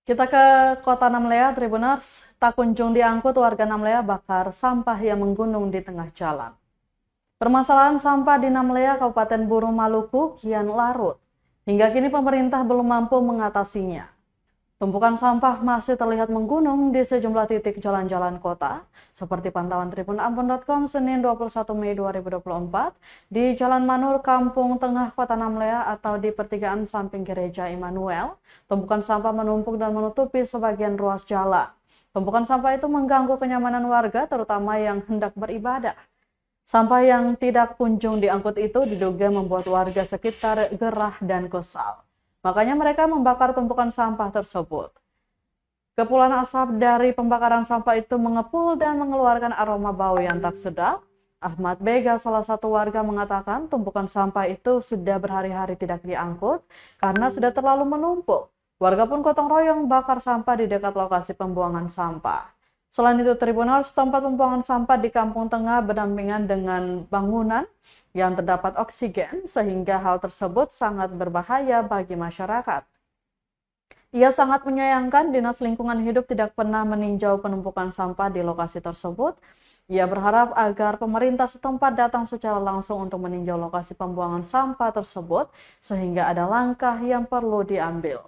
Kita ke Kota Namlea, Tribuners. Tak kunjung diangkut, warga Namlea bakar sampah yang menggunung di tengah jalan. Permasalahan sampah di Namlea, Kabupaten Buru Maluku kian larut. Hingga kini pemerintah belum mampu mengatasinya. Tumpukan sampah masih terlihat menggunung di sejumlah titik jalan-jalan kota, seperti pantauan tribunambon.com Senin 21 Mei 2024 di Jalan Manur, Kampung Tengah, Kota Namlea atau di pertigaan samping Gereja Immanuel. Tumpukan sampah menumpuk dan menutupi sebagian ruas jalan. Tumpukan sampah itu mengganggu kenyamanan warga, terutama yang hendak beribadah. Sampah yang tidak kunjung diangkut itu diduga membuat warga sekitar gerah dan kesal. Makanya mereka membakar tumpukan sampah tersebut. Kepulan asap dari pembakaran sampah itu mengepul dan mengeluarkan aroma bau yang tak sedap. Ahmad Bega, salah satu warga, mengatakan tumpukan sampah itu sudah berhari-hari tidak diangkut karena sudah terlalu menumpuk. Warga pun gotong royong bakar sampah di dekat lokasi pembuangan sampah. Selain itu, Tribuners, tempat pembuangan sampah di Kampung Tengah berdampingan dengan bangunan yang terdapat oksigen, sehingga hal tersebut sangat berbahaya bagi masyarakat. Ia sangat menyayangkan Dinas Lingkungan Hidup tidak pernah meninjau penumpukan sampah di lokasi tersebut. Ia berharap agar pemerintah setempat datang secara langsung untuk meninjau lokasi pembuangan sampah tersebut, sehingga ada langkah yang perlu diambil.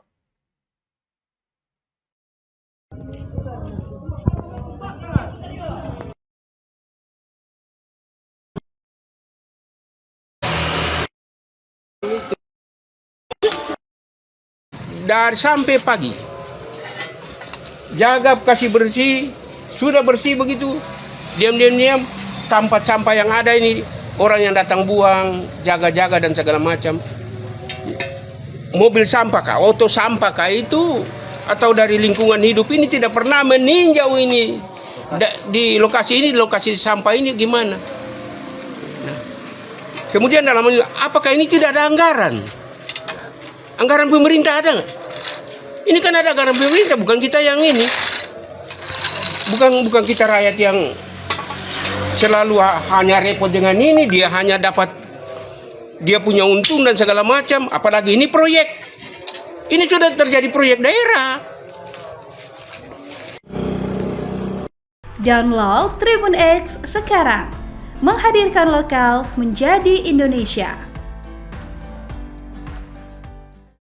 Dari sampai pagi, jaga kasih bersih, sudah bersih begitu, diam-diam tempat sampah yang ada ini orang yang datang buang, jaga-jaga dan segala macam. Mobil sampah kah, auto sampah kah itu, atau dari lingkungan hidup ini tidak pernah meninjau ini di lokasi ini, lokasi sampah ini gimana? Nah, kemudian dalam apakah ini tidak ada anggaran? Anggaran pemerintah ada nggak? Ini kan ada anggaran pemerintah, bukan kita yang ini. Bukan kita rakyat yang selalu hanya repot dengan ini, dia hanya dapat, dia punya untung dan segala macam. Apalagi ini proyek. Ini sudah terjadi proyek daerah. Download Tribun X sekarang. Menghadirkan lokal menjadi Indonesia.